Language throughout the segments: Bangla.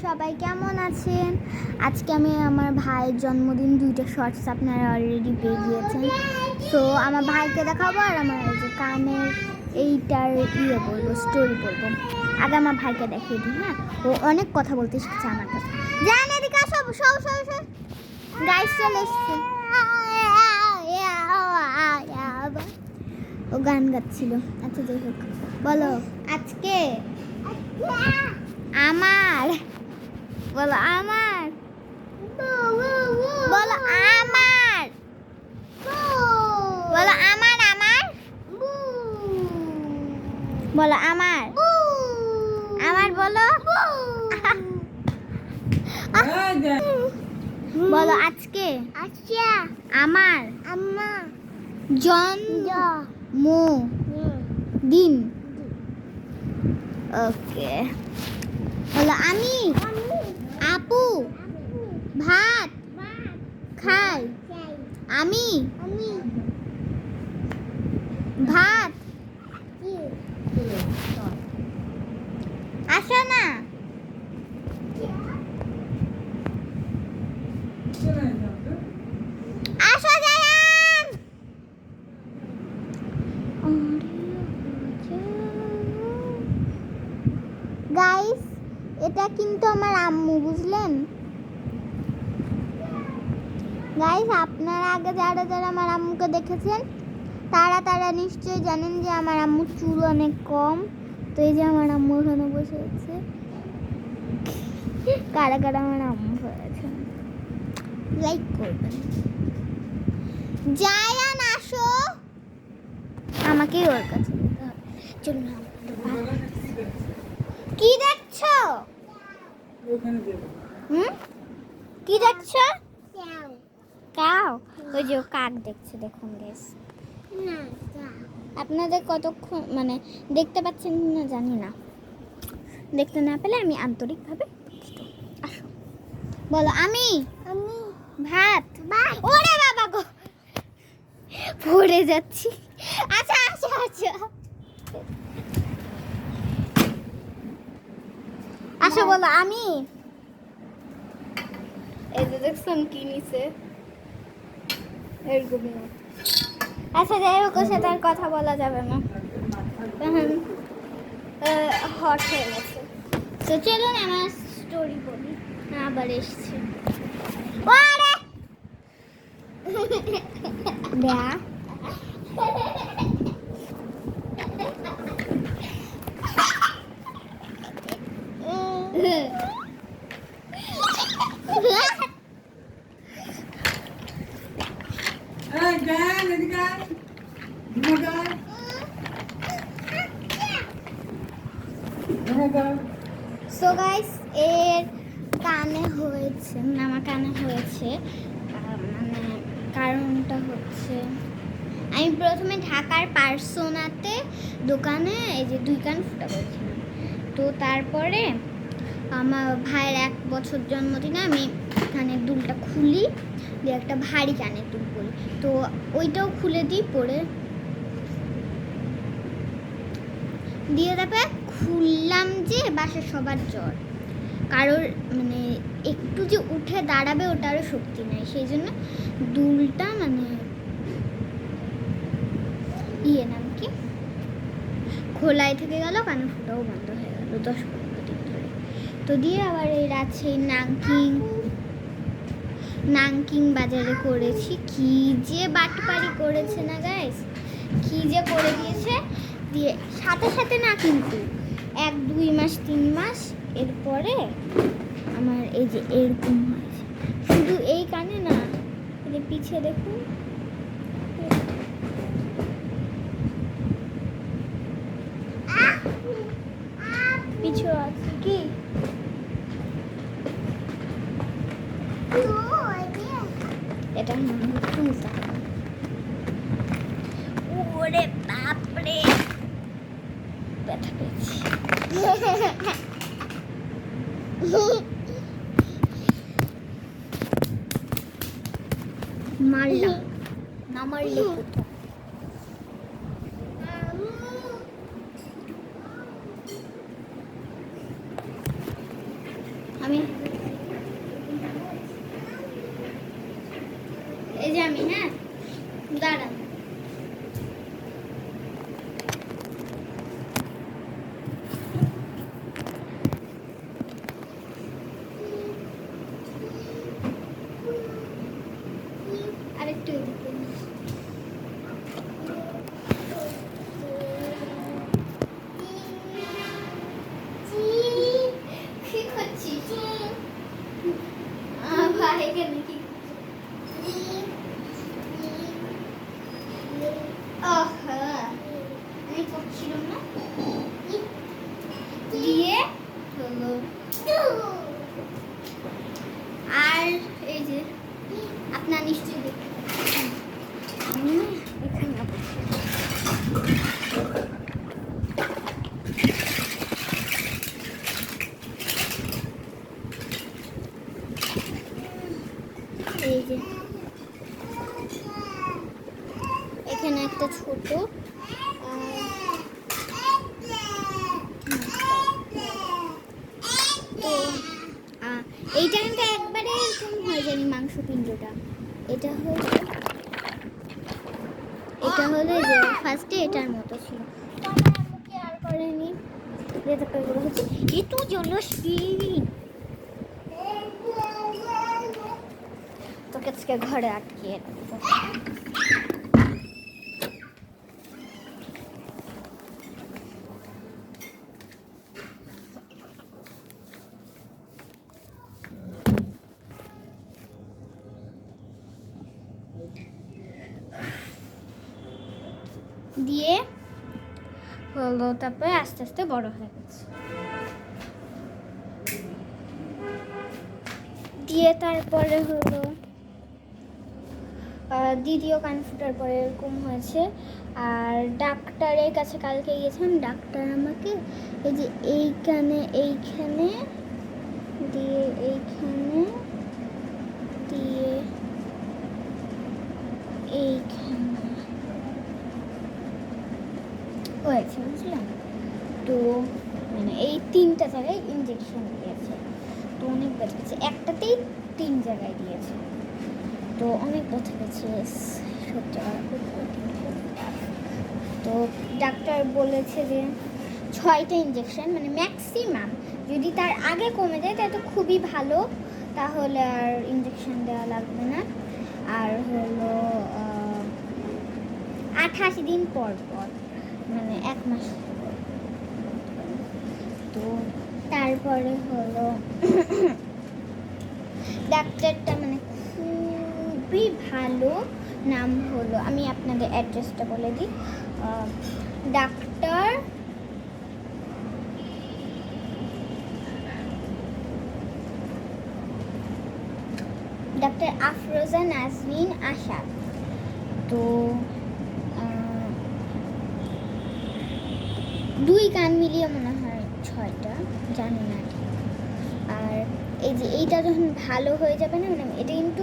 সবাই কেমন আছেন? আজকে আমি আমার ভাইয়ের জন্মদিন, 2টা শর্টস আপনারা অলরেডি পেয়ে গিয়েছেন। তো আমার ভাইকে দেখাবো আর আমার এই যে কানের এইটার বলবো, স্টোরি বলবো। আগে আমার ভাইকে দেখিয়ে দিই। হ্যাঁ, ও অনেক কথা বলতে শিখছে আমার কাছে। জান এদিকে আসো, গাইস চলে এসছে। ও গান গাচ্ছিল। আচ্ছা যাই হোক, বলো আজকে আমার, বলো আমার, বলো আমার, বলো আমার, বলো আমার, বলো বলো আজকে আমার জন্মদিন। ওকে, বলো আমি আপু ভাত খাই। আমি ভাত, আসো না। আসো জায়ান। গাইস, এটা কিন্তু আমার আম্মু, বুঝলেন? গাইস, আপনারা আগে যারা আমার আম্মুকে দেখেছেন তারা নিশ্চয়ই জানেন যে আমার আম্মুর চুল অনেক কম। তো এই যে আমার আম্মু ওখানে বসে আছে। কারা আমার আম্মু হয়েছে লাইক করবেন। জায়ান আসো, আমাকেই ওর কাছে যেতে হবে। চলুন। কি দেখছো? কি দেখছো? কাউ, ওই যে কাক দেখছে। দেখুন গাইস, আপনাদের কতক্ষণ মানে দেখতে পাচ্ছেন না জানি না। দেখতে না পেলে আমি আন্তরিকভাবে দুঃখিত। আসো, বলো আমি ভাত। ওরে বাবা গো, পড়ে যাচ্ছি। আচ্ছা আসো, বলো আমি। এই যে দেখছেন কি নিছে এরকম। আচ্ছা যাই হোক, সাথে আর কথা বলা যাবে না, হট হয়ে গেছে। তো চলুন আমার স্টোরি বলি। আবার এসছে সো গাইস, এর কানে হয়েছে, আমার কানে হয়েছে, মানে কারণটা হচ্ছে আমি প্রথমে ঢাকার পার্সোনাতে দোকানে এই যে 2 কান ফুটা করেছিলাম। তো তারপরে আমার ভাইয়ের 1 বছর জন্মদিনে আমি কানের দুলটা খুলি, দিয়ে একটা ভারী কানের দুল পরি। তো ওইটাও খুলে দিই পরে দিয়ে। তারপরে খুললাম যে বাসার সবার জ্বর, কারোর মানে একটু যে উঠে দাঁড়াবে ওটারও শক্তি নাই, সেই জন্য দুলটা মানে নাম কি খোলাই থেকে গেল, কানে ফুটাও বন্ধ হয়ে গেল 10-15 দিন ধরে। তো দিয়ে আবার এই রাতে নাংকিং বাজারে করেছি। কি যে বাটপারি করেছে না গাইস, কি যে করে দিয়েছে। দিয়ে সাথে না, কিন্তু 1-2 মাস 3 মাস এরপরে আমার এই যে এরকম হয়েছে। শুধু এই কানে না, এই পিছে দেখুন, পিছু আছে কি এটা তুলতে হবে। ওরে বাপরে, ব্যথা পেয়েছি। মারলাম না, মারলে কোথাও। আমি এই যে আমি, হ্যাঁ দাঁড়ান। আরেকটু এদিকে। কি করছিস? ভাই এখানে কি? আমি করছিলাম না দিয়ে হলো। আর এই যে আপনার নিশ্চয়ই দেখবেন আমি না এখানে বসে এই যে এখানে একটা ছোট তো এই টাইমটা একবারে এরকম হয়ে যায়নি মাংস পিণ্ডটা। এটা হলো যে ফার্স্টে এটার মতো ছিল, তো আমার আম্মু কেয়ার করেনি। যেটা করে হচ্ছে একটু জলস্বী তোকে আজকে ঘরে আটকিয়ে রাখবো। দিয়ে হলো তারপরে আস্তে আস্তে বড় হয়ে গেছে। দিয়ে তারপরে হলো দ্বিতীয় কান ফুটার পরে এরকম হয়েছে। আর ডাক্তারের কাছে কালকে গিয়েছিলাম, ডাক্তার আমাকে এই যে এইখানে দিয়ে এইখানে দিয়ে এইখানে হয়েছে, বুঝলাম। তো মানে এই 3টা জায়গায় ইঞ্জেকশন দিয়েছে, তো অনেক ব্যথা পেয়েছে। একটাতেই 3 জায়গায় দিয়েছে, তো অনেক ব্যথা পেয়েছে সত্যি। তো ডাক্তার বলেছে যে 6টা ইঞ্জেকশন মানে ম্যাক্সিমাম, যদি তার আগে কমে যায় তাহলে তো খুবই ভালো, তাহলে আর ইঞ্জেকশন দেওয়া লাগবে না। আর হলো 88 দিন পর পর মানে 1 মাস। তো তারপরে হলো ডাক্তারটা মানে খুবই ভালো, নাম হলো, আমি আপনাদের অ্যাড্রেসটা বলে দিই। ডাক্তার আফরোজা নাজনীন আশা। তো 2 কান মিলিয়ে মনে হয় 6টা, জানি না। আর এই যে এইটা যখন ভালো হয়ে যাবে না, মানে এটা কিন্তু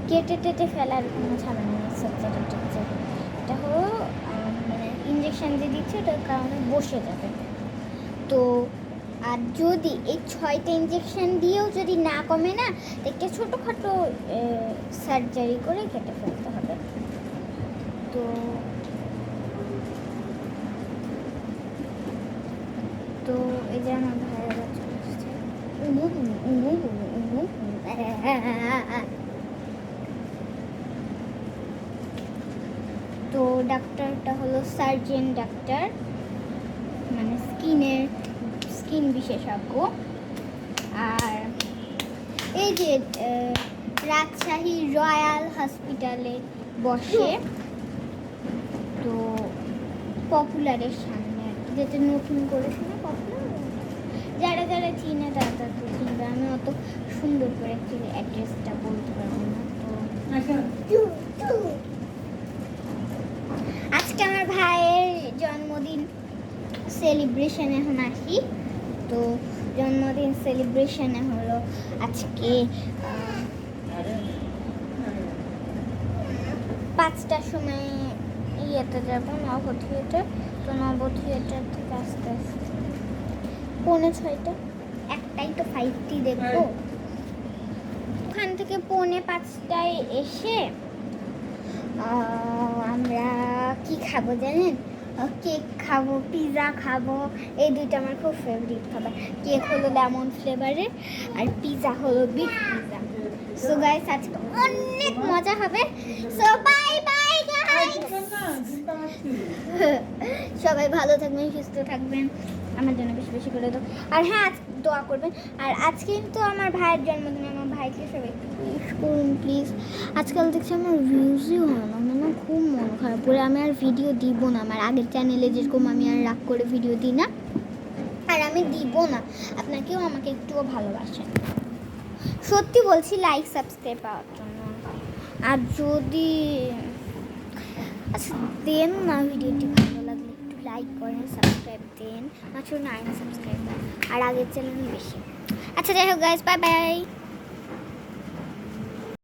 কেটে ফেলার কোনো ঝামেলা নেই। এটা হলো মানে ইঞ্জেকশন যে দিচ্ছে ওটার কারণে বসে যাবে। তো আর যদি এই 6টা ইঞ্জেকশন দিয়েও যদি না কমে না, একটা ছোটোখাটো সার্জারি করে কেটে ফেলতে হবে। তো এই যে আমার ভাইয়েরা চলে আসছে। তো ডাক্তারটা হলো সার্জন ডাক্তার, মানে স্কিন বিশেষজ্ঞ। আর এই যে রাজশাহী রয়্যাল হসপিটালে বসে, তো পপুলারের সামনে আর কি, যেটা নতুন করেছে না পপুলার, যারা যারা চিনে তারা তো চিনবে। আমি অত সুন্দর করে অ্যাকচুয়ালি অ্যাড্রেসটা বলতে পারবো না। তো আজকে আমার ভাইয়ের জন্মদিন সেলিব্রেশনে এখন আসি। তো জন্মদিন সেলিব্রেশনে হলো আজকে 5টার সময় ইয়েতে যাবো নব থিয়েটার। তো নব থিয়েটার থেকে আস্তে আস্তে 5:45 একটা তাই তো 5টি দেখবো। ওখান থেকে 4:45টায় এসে আমরা কি খাবো জানেন? কেক খাবো, পিৎজা খাবো। এই দুইটা আমার খুব ফেভারিট খাবার। কেক হলো লেমন ফ্লেভারের আর পিৎজা হলো বিফ পিৎজা। সো গাইস আজকে অনেক মজা হবে। So bye bye guys. সবাই ভালো থাকবেন, সুস্থ থাকবেন, আমার জন্য বেশি বেশি করে দাও। আর হ্যাঁ, দোয়া করবেন। আর আজকে কিন্তু আমার ভাইয়ের জন্মদিন, আমার ভাইকে সবাই উইশ করুন প্লিজ। আজকাল দেখছি আমার ভিউজই হয় না, মানে খুব মন খারাপ করে। আমি আর ভিডিও দিব না, আমার আগের চ্যানেলে যেরকম আমি আর রাগ করে ভিডিও দিই না, আর আমি দিব না। আপনাকেও আমাকে একটুও ভালোবাসেন, সত্যি বলছি, লাইক সাবস্ক্রাইব পাওয়ার জন্য। আর যদি আচ্ছা দেন না, ভিডিওটি ভালো লাগলে একটু লাইক করেন, সাবস্ক্রাইব দেন। মাত্র 9 সাবস্ক্রাইবার, আর আগের চ্যানেল বেশি। আচ্ছা যাই হোক গাইস, বাই বাই।